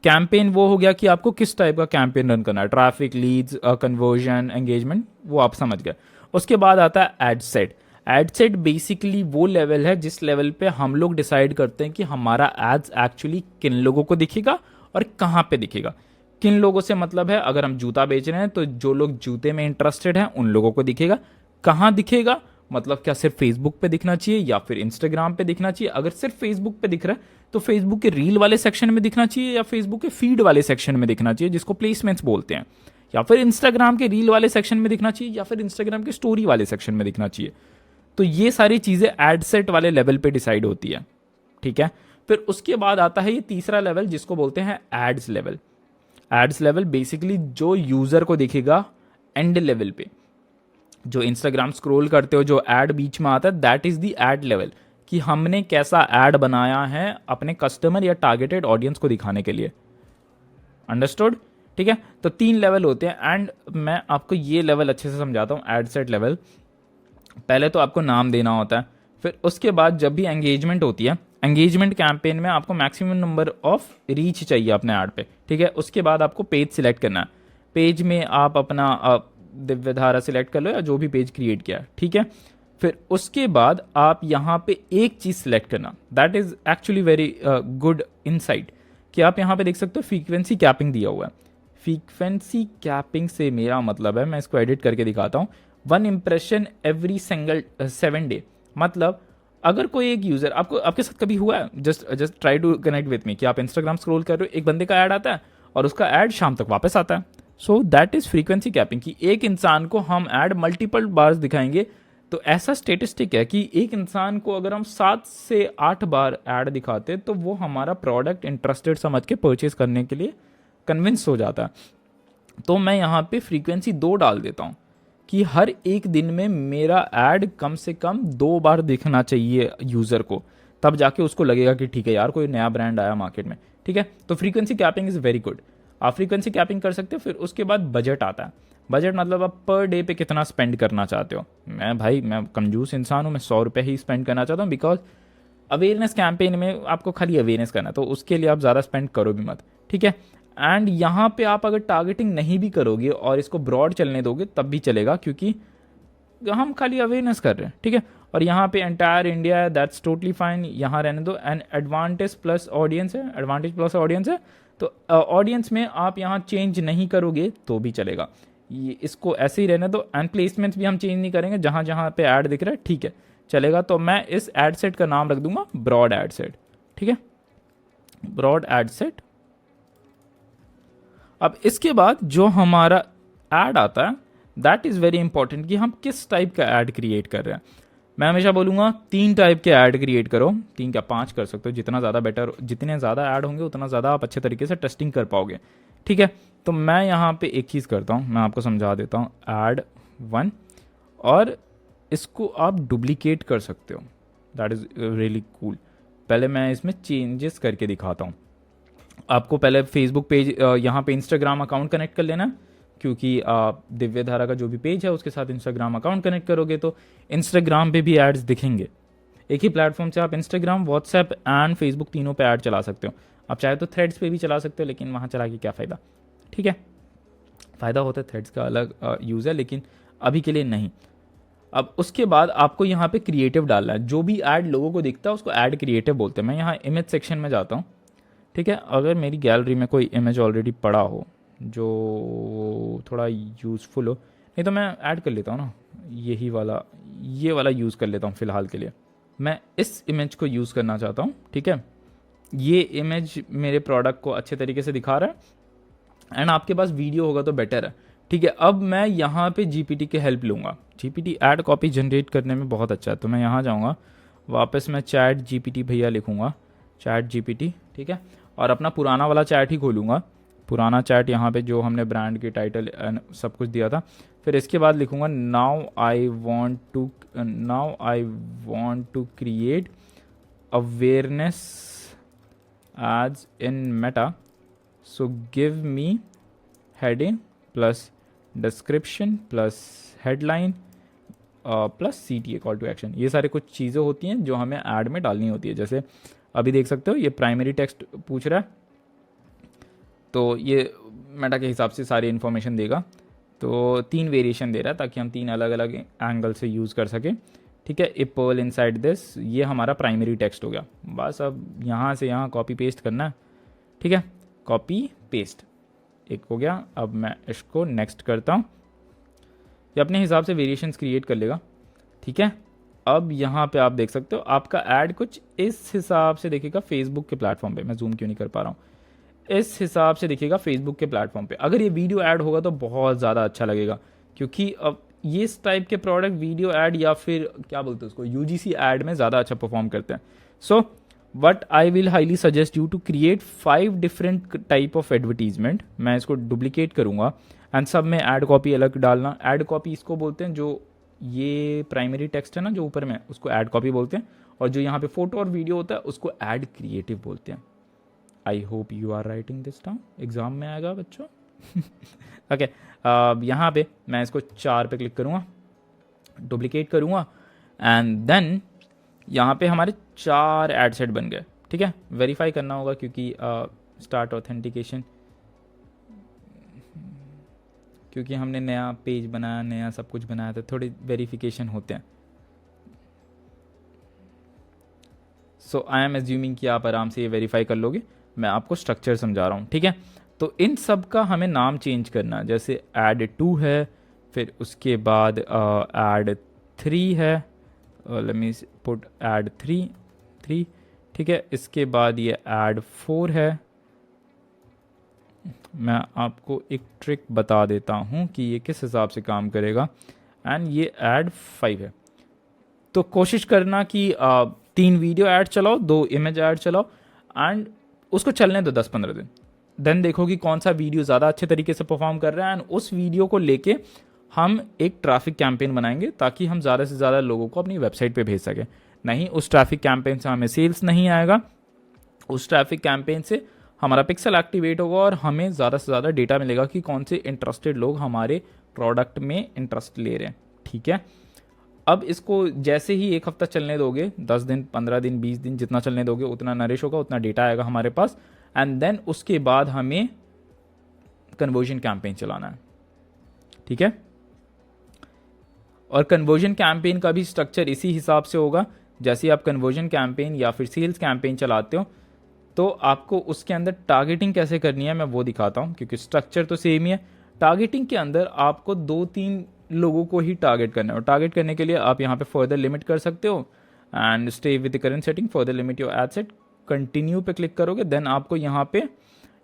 Campaign वो हो गया कि आपको किस टाइप का कैंपेन रन करना है, ट्रैफिक, लीड्स, कन्वर्जन, एंगेजमेंट, वो आप समझ गए। उसके बाद आता है ad set. Ad set basically वो लेवल है जिस लेवल पे हम लोग डिसाइड करते हैं कि हमारा एड्स एक्चुअली किन लोगों को दिखेगा और कहाँ पे दिखेगा। किन लोगों से मतलब है, अगर हम जूता बेच रहे हैं तो जो लोग जूते में इंटरेस्टेड हैं उन लोगों को दिखेगा। कहाँ दिखेगा मतलब क्या सिर्फ फेसबुक पे दिखना चाहिए या फिर इंस्टाग्राम पे दिखना चाहिए? अगर सिर्फ फेसबुक पे दिख रहा है तो फेसबुक के रील वाले सेक्शन में दिखना चाहिए या फेसबुक के फीड वाले सेक्शन में दिखना चाहिए, जिसको प्लेसमेंट्स बोलते हैं, या फिर इंस्टाग्राम के रील वाले सेक्शन में दिखना चाहिए, या फिर इंस्टाग्राम के स्टोरी वाले सेक्शन में दिखना चाहिए। तो ये सारी चीज़ें एड सेट वाले लेवल पे डिसाइड होती है, ठीक है। फिर उसके बाद आता है ये तीसरा लेवल जिसको बोलते हैं ads level. Ads level basically जो यूज़र को दिखेगा एंड लेवल पे, जो इंस्टाग्राम स्क्रॉल करते हो जो ऐड बीच में आता है, that is the ad level, कि हमने कैसा ऐड बनाया है अपने कस्टमर या टारगेटेड ऑडियंस को दिखाने के लिए। अंडरस्टूड? ठीक है, तो 3 लेवल होते हैं एंड मैं आपको ये लेवल अच्छे से समझाता हूँ। एड सेट लेवल, पहले तो आपको नाम देना होता है, फिर उसके बाद जब भी एंगेजमेंट होती है, एंगेजमेंट कैंपेन में आपको मैक्सिमम नंबर ऑफ रीच चाहिए अपने ऐड पे, ठीक है। उसके बाद आपको पेज सिलेक्ट करना है। पेज में आप अपना दिव्यधारा सिलेक्ट कर लो या जो भी पेज क्रिएट किया, ठीक है। फिर उसके बाद आप यहाँ पे एक चीज़ सिलेक्ट करना, that is actually very good insight, कि आप यहाँ पे देख सकते हो फ्रीक्वेंसी कैपिंग दिया हुआ है। फ्रीक्वेंसी कैपिंग से मेरा मतलब है, मैं इसको एडिट करके दिखाता हूँ, 1 इम्प्रेशन एवरी सिंगल 7 डे। मतलब अगर कोई एक यूज़र आपको, आपके साथ कभी हुआ है, just try to connect with me, कि आप इंस्टाग्राम स्क्रॉल कर रहे हो, एक बंदे का ऐड आता है और उसका ऐड शाम तक वापस आता है। So that is frequency capping, कि एक इंसान को हम ऐड मल्टीपल बार्स दिखाएंगे। तो ऐसा स्टेटिस्टिक है कि एक इंसान को अगर हम 7 से 8 बार ऐड दिखाते तो वो हमारा प्रोडक्ट इंटरेस्टेड समझ के परचेज करने के लिए कन्विंस हो जाता है। तो मैं यहाँ पे फ्रीक्वेंसी 2 डाल देता हूँ कि हर एक दिन में मेरा ऐड कम से कम 2 बार दिखना चाहिए यूज़र को, तब जाके उसको लगेगा कि ठीक है यार कोई नया ब्रांड आया मार्केट में। ठीक है, तो frequency capping is very good. आप फ्रीक्वेंसी कैपिंग कर सकते हो। फिर उसके बाद बजट आता है। बजट मतलब आप पर डे पे कितना स्पेंड करना चाहते हो। मैं कंजूस इंसान हूँ, मैं 100 रुपये ही स्पेंड करना चाहता हूँ, बिकॉज अवेयरनेस कैंपेन में आपको खाली अवेयरनेस करना है, तो उसके लिए आप ज़्यादा स्पेंड करो भी मत। ठीक है, एंड यहाँ पे आप अगर टारगेटिंग नहीं भी करोगे और इसको ब्रॉड चलने दोगे तब भी चलेगा, क्योंकि हम खाली अवेयरनेस कर रहे हैं। ठीक है, और यहाँ पे एंटायर इंडिया है, दैट्स टोटली फाइन, यहाँ रहने दो। एंड एडवांटेज प्लस ऑडियंस है, एडवांटेज प्लस ऑडियंस है, तो ऑडियंस में आप यहाँ चेंज नहीं करोगे तो भी चलेगा, ये इसको ऐसे ही रहने दो। एंड प्लेसमेंट्स भी हम चेंज नहीं करेंगे, जहाँ जहाँ पे ऐड दिख रहा है ठीक है चलेगा। तो मैं इस एड सेट का नाम रख दूंगा ब्रॉड एड सेट। ठीक है, ब्रॉड एड सेट। अब इसके बाद जो हमारा ऐड आता है दैट इज़ वेरी इंपॉर्टेंट, कि हम किस टाइप का ऐड क्रिएट कर रहे हैं। मैं हमेशा बोलूँगा 3 टाइप के ऐड क्रिएट करो, 3 क्या 5 कर सकते हो, जितना ज़्यादा बेटर, जितने ज़्यादा ऐड होंगे उतना ज़्यादा आप अच्छे तरीके से टेस्टिंग कर पाओगे। ठीक है, तो मैं यहाँ पे एक चीज़ करता हूँ, मैं आपको समझा देता हूँ। ऐड 1, और इसको आप डुप्लीकेट कर सकते हो, दैट इज़ रियली कूल। पहले मैं इसमें चेंजेस करके दिखाता हूँ आपको। पहले फेसबुक पेज, यहाँ पे इंस्टाग्राम अकाउंट कनेक्ट कर लेना, क्योंकि आप दिव्य धारा का जो भी पेज है उसके साथ इंस्टाग्राम अकाउंट कनेक्ट करोगे तो इंस्टाग्राम पे भी एड्स दिखेंगे। एक ही प्लेटफॉर्म से आप इंस्टाग्राम, व्हाट्सएप एंड फेसबुक तीनों पे ऐड चला सकते हो। आप चाहे तो थ्रेड्स पे भी चला सकते हो, लेकिन वहाँ चला के क्या फ़ायदा। ठीक है, फ़ायदा होता है, थ्रेड्स का अलग यूज़ है, लेकिन अभी के लिए नहीं। अब उसके बाद आपको यहाँ पे क्रिएटिव डालना है। जो भी ऐड लोगों को दिखता है उसको ऐड क्रिएटिव बोलते हैं। मैं यहाँ इमेज सेक्शन में जाता हूँ। ठीक है, अगर मेरी गैलरी में कोई इमेज ऑलरेडी पड़ा हो जो थोड़ा यूज़फुल हो, नहीं तो मैं ऐड कर लेता हूँ ना, यही वाला, ये वाला यूज़ कर लेता हूँ फ़िलहाल के लिए। मैं इस इमेज को यूज़ करना चाहता हूँ। ठीक है, ये इमेज मेरे प्रोडक्ट को अच्छे तरीके से दिखा रहा है, एंड आपके पास वीडियो होगा तो बेटर है। ठीक है, अब मैं यहाँ पे जीपीटी की हेल्प लूँगा। जीपीटी ऐड कॉपी जनरेट करने में बहुत अच्छा है, तो मैं यहाँ जाऊँगा, वापस मैं चैट जीपीटी भैया लिखूँगा, चैट जीपीटी। ठीक है, और अपना पुराना वाला चैट ही खोलूँगा, पुराना चैट यहाँ पे जो हमने ब्रांड के टाइटल सब कुछ दिया था। फिर इसके बाद लिखूँगा now I want to create awareness ads in Meta, so give me heading plus description plus headline plus CTA call to action. ये सारे कुछ चीज़ें होती हैं जो हमें ऐड में डालनी होती है। जैसे अभी देख सकते हो ये प्राइमरी टेक्स्ट पूछ रहा है, तो ये मेटा के हिसाब से सारी इन्फॉर्मेशन देगा। तो 3 वेरिएशन दे रहा है ताकि हम 3 अलग अलग एंगल से यूज़ कर सकें। ठीक है, ए पर्ल इनसाइड दिस, ये हमारा प्राइमरी टेक्स्ट हो गया। बस अब यहाँ से यहाँ कॉपी पेस्ट करना है। ठीक है, कॉपी पेस्ट एक हो गया। अब मैं इसको नेक्स्ट करता हूँ, ये अपने हिसाब से वेरिएशंस क्रिएट कर लेगा। ठीक है, अब यहाँ पे आप देख सकते हो आपका ऐड कुछ इस हिसाब से दिखेगा फेसबुक के प्लेटफॉर्म पे। मैं जूम क्यों नहीं कर पा रहा हूँ, इस हिसाब से दिखेगा फेसबुक के प्लेटफॉर्म पे। अगर ये वीडियो ऐड होगा तो बहुत ज़्यादा अच्छा लगेगा, क्योंकि अब ये इस टाइप के प्रोडक्ट वीडियो ऐड या फिर क्या बोलते हैं उसको UGC ऐड में ज़्यादा अच्छा परफॉर्म करते हैं। So what I will highly suggest you to create 5 different type of advertisement. मैं इसको डुप्लीकेट करूँगा एंड सब में ऐड कॉपी अलग डालना। ऐड कॉपी इसको बोलते हैं, जो ये प्राइमरी टेक्स्ट है ना जो ऊपर में, उसको ऐड कॉपी बोलते हैं, और जो यहाँ पे फोटो और वीडियो होता है उसको ऐड क्रिएटिव बोलते हैं। I hope you are writing this down, exam में आएगा बच्चों। ओके, यहाँ पे मैं इसको 4 पे क्लिक करूँगा, डुप्लीकेट करूँगा, एंड देन यहाँ पे हमारे 4 एड सेट बन गए। ठीक है, वेरीफाई करना होगा क्योंकि स्टार्ट ऑथेंटिकेशन, क्योंकि हमने नया पेज बनाया, नया सब कुछ बनाया, तो थोड़ी वेरिफिकेशन होते हैं। सो आई एम एज्यूमिंग कि आप आराम से ये वेरीफाई कर लोगे। मैं आपको स्ट्रक्चर समझा रहा हूँ। ठीक है, तो इन सब का हमें नाम चेंज करना है। जैसे ऐड 2 है, फिर उसके बाद ऐड 3 है, लेट मी पुट ऐड 3, ठीक है। इसके बाद ये ऐड 4 है। मैं आपको एक ट्रिक बता देता हूँ कि ये किस हिसाब से काम करेगा। एंड ये ऐड 5 है। तो कोशिश करना कि 3 वीडियो ऐड चलाओ, 2 इमेज ऐड चलाओ एंड उसको चलने दो 10-15 दिन। देन देखो कि कौन सा वीडियो ज़्यादा अच्छे तरीके से परफॉर्म कर रहा है एंड उस वीडियो को लेके हम एक ट्रैफिक कैंपेन बनाएंगे ताकि हम ज़्यादा से ज़्यादा लोगों को अपनी वेबसाइट पे भेज सकें। नहीं, उस ट्रैफिक कैंपेन से हमें सेल्स नहीं आएगा, उस ट्रैफिक कैंपेन से हमारा पिक्सल एक्टिवेट होगा और हमें ज़्यादा से ज़्यादा डेटा मिलेगा कि कौन से इंटरेस्टेड लोग हमारे प्रोडक्ट में इंटरेस्ट ले रहे हैं, ठीक है। अब इसको जैसे ही 1 हफ्ता चलने दोगे, 10 दिन, 15 दिन, 20 दिन, जितना चलने दोगे उतना नरिश होगा, उतना डेटा आएगा हमारे पास। एंड देन उसके बाद हमें कन्वर्जन कैंपेन चलाना है, ठीक है। और कन्वर्जन कैंपेन का भी स्ट्रक्चर इसी हिसाब से होगा। जैसे आप कन्वर्जन कैंपेन या फिर सेल्स कैंपेन चलाते हो तो आपको उसके अंदर टारगेटिंग कैसे करनी है मैं वो दिखाता हूँ, क्योंकि स्ट्रक्चर तो सेम ही है। टारगेटिंग के अंदर आपको 2-3 लोगों को ही टारगेट करना है और टारगेट करने के लिए आप यहाँ पे फर्दर लिमिट कर सकते हो and stay with the current setting, further limit your ad set, continue पे क्लिक करोगे। देन आपको यहाँ पे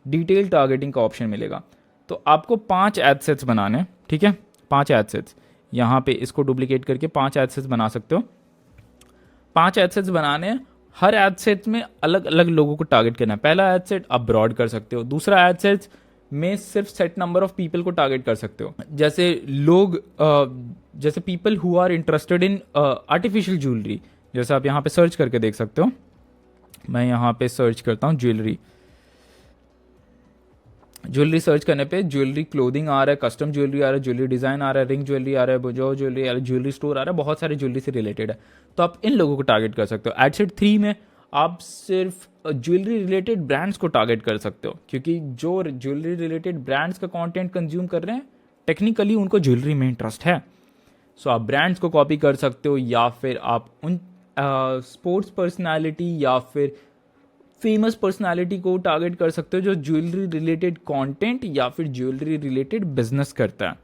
डिटेल टारगेटिंग का ऑप्शन मिलेगा। तो आपको 5 एड सेट्स बनाने, ठीक है, 5 एड सेट्स। यहाँ पे इसको डुप्लीकेट करके 5 एड सेट्स बना सकते हो। 5 एड सेट्स बनाने, हर एड सेट में अलग अलग लोगों को टारगेट करना है। पहला एड सेट आप ब्रॉड कर सकते हो, दूसरा एड सेट में सिर्फ सेट नंबर ऑफ पीपल को टारगेट कर सकते हो। जैसे लोग जैसे people who are interested in artificial jewellery, जैसे आप यहाँ पे सर्च करके देख सकते हो। मैं यहाँ पे सर्च करता हूँ ज्वेलरी सर्च करने पे ज्वेलरी क्लोथिंग आ रहा है, कस्टम ज्वेलरी आ रहा है, ज्वेलरी डिजाइन आ रहा है, रिंग ज्वेलरी आ रहा है, जो ज्वेलरी आ रहा है, ज्वेलरी स्टोर आ रहा है, बहुत सारे ज्वेलरी से रिलेटेड है। तो आप इन लोगों को टारगेट कर सकते हो। एड सेट 3 में आप सिर्फ ज्वेलरी रिलेटेड ब्रांड्स को टारगेट कर सकते हो, क्योंकि जो ज्वेलरी रिलेटेड ब्रांड्स का कंटेंट कंज्यूम कर रहे हैं टेक्निकली उनको ज्वेलरी में इंटरेस्ट है। सो आप ब्रांड्स को कॉपी कर सकते हो या फिर आप उन स्पोर्ट्स पर्सनालिटी या फिर फेमस पर्सनालिटी को टारगेट कर सकते हो जो ज्वेलरी रिलेटेड कंटेंट या फिर ज्वेलरी रिलेटेड बिजनेस करता है,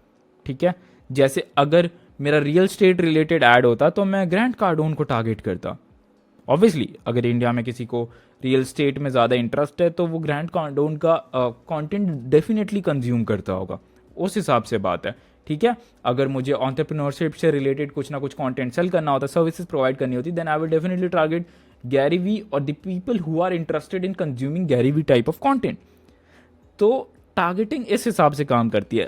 ठीक है। जैसे अगर मेरा रियल स्टेट रिलेटेड ऐड होता तो मैं ग्रैंड कार्डोन को टारगेट करता। ऑब्वियसली अगर इंडिया में किसी को रियल स्टेट में ज़्यादा इंटरेस्ट है तो वो ग्रैंड कार्डोन का कंटेंट डेफिनेटली कंज्यूम करता होगा, उस हिसाब से बात है, ठीक है। अगर मुझे एंटरप्रेन्योरशिप से रिलेटेड कुछ ना कुछ कंटेंट सेल करना होता, सर्विसेज प्रोवाइड करनी होती, then I will definitely target Gary Vee or the people who are interested in consuming Gary Vee type of content। तो टारगेटिंग इस हिसाब से काम करती है।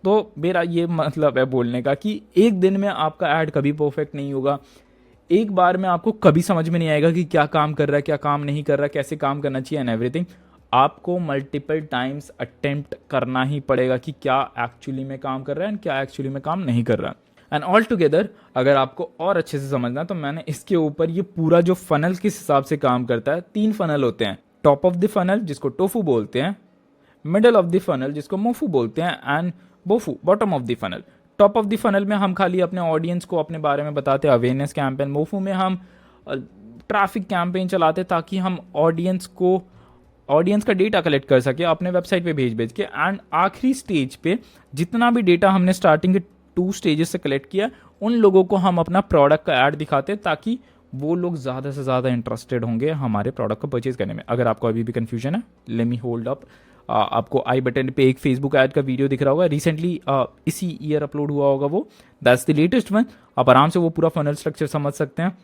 तो मेरा ये मतलब है बोलने का कि एक दिन में आपका ऐड कभी परफेक्ट नहीं होगा, एक बार में आपको कभी समझ में नहीं आएगा कि क्या काम कर रहा है, क्या काम नहीं कर रहा, कैसे काम करना चाहिए एंड एवरीथिंग। आपको मल्टीपल टाइम्स अटेम्प्ट करना ही पड़ेगा कि क्या एक्चुअली में काम कर रहा है एंड क्या एक्चुअली में काम नहीं कर रहा है। एंड ऑल टुगेदर अगर आपको और अच्छे से समझना तो मैंने इसके ऊपर ये पूरा जो फनल किस हिसाब से काम करता है, 3 फनल होते हैं। टॉप ऑफ द फनल जिसको टोफू बोलते हैं, मिडल ऑफ द फनल जिसको मोफू बोलते हैं and bofu bottom of the funnel. Top of the funnel में हम खाली अपने ऑडियंस को अपने बारे में बताते हैं, अवेयरनेस कैंपेन। मोफू में हम ट्रैफिक कैंपेन चलाते ताकि हम ऑडियंस का डेटा कलेक्ट कर सके अपने वेबसाइट पे भेज के। एंड आखिरी स्टेज पे जितना भी डेटा हमने स्टार्टिंग के 2 स्टेजेस से कलेक्ट किया, उन लोगों को हम अपना प्रोडक्ट का ऐड दिखाते हैं ताकि वो लोग ज़्यादा से ज़्यादा इंटरेस्टेड होंगे हमारे प्रोडक्ट को परचेज करने में। अगर आपको अभी भी कंफ्यूजन है, लेट मी होल्ड अप। आपको आई बटन पे एक फेसबुक ऐड का वीडियो दिख रहा होगा, रिसेंटली इसी ईयर अपलोड हुआ होगा, वो दैट्स द लेटेस्ट वन। आप आराम से वो पूरा फनल स्ट्रक्चर समझ सकते हैं।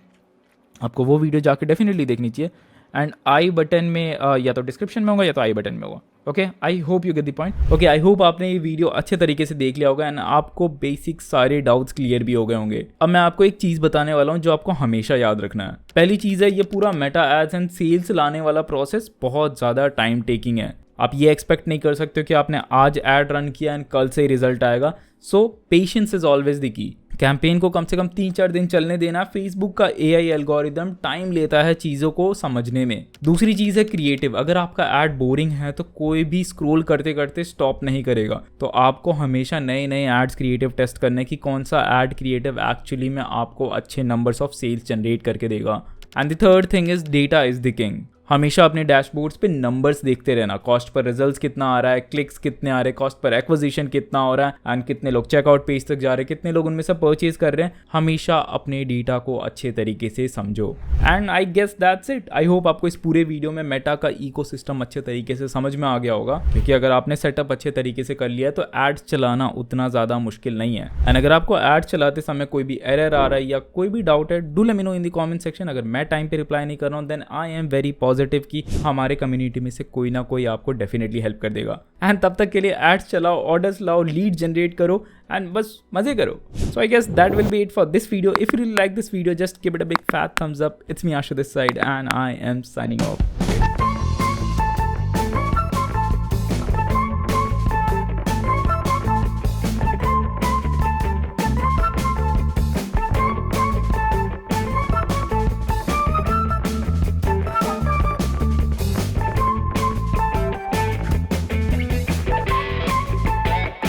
आपको वो वीडियो जाके डेफिनेटली देखनी चाहिए। एंड आई बटन में या तो डिस्क्रिप्शन में होगा या तो आई बटन में होगा। Okay, I hope you get the point. Okay, I hope आपने ये वीडियो अच्छे तरीके से देख लिया होगा एंड आपको बेसिक सारे डाउट्स क्लियर भी हो गए होंगे। अब मैं आपको एक चीज़ बताने वाला हूँ जो आपको हमेशा याद रखना है। पहली चीज़ है, ये पूरा मेटा एड्स एंड सेल्स लाने वाला प्रोसेस बहुत ज़्यादा टाइम टेकिंग है। आप ये एक्सपेक्ट नहीं कर सकते कि आपने आज ऐड रन किया एंड कल से रिजल्ट आएगा। So patience is always the key. Campaign को कम से कम 3-4 दिन चलने देना। फेसबुक का AI एल्गोरिदम टाइम लेता है चीज़ों को समझने में। दूसरी चीज़ है क्रिएटिव। अगर आपका ऐड बोरिंग है तो कोई भी स्क्रॉल करते करते स्टॉप नहीं करेगा। तो आपको हमेशा नए नए एड्स क्रिएटिव टेस्ट करने की कौन सा ऐड क्रिएटिव एक्चुअली में आपको अच्छे नंबर्स ऑफ सेल्स जनरेट करके देगा। And the third thing is data is the king. हमेशा अपने डैशबोर्ड्स पे नंबर्स देखते रहना, कॉस्ट पर रिजल्ट्स कितना आ रहा है, क्लिक्स कितने आ रहे हैं, कॉस्ट पर एक्विजिशन कितना हो रहा है एंड कितने लोग चेकआउट पेज तक जा रहे हैं, कितने लोग उनमें से परचेज कर रहे हैं। हमेशा अपने डेटा को अच्छे तरीके से समझो। And I guess that's it. I hope आपको इस पूरे वीडियो में मेटा का इकोसिस्टम अच्छे तरीके से समझ में आ गया होगा, क्योंकि अगर आपने सेटअप अच्छे तरीके से कर लिया है तो एड्स चलाना उतना ज़्यादा मुश्किल नहीं है। एंड अगर आपको एड्स चलाते समय कोई भी एरर आ रहा है या कोई भी डाउट है, do let me know in the comment section. अगर मैं टाइम पे रिप्लाई नहीं कर रहा हूँ then I am very positive कि हमारे कम्युनिटी में से कोई ना कोई आपको डेफिनेटली हेल्प कर देगा। एंड तब तक के लिए एड्स चलाओ, ऑर्डर्स लाओ, लीड जनरेट करो एंड बस मजे करो। So I guess that will be it for this video. If you really like this video, just give it a big fat thumbs up. It's me Ashu this side and I am signing off.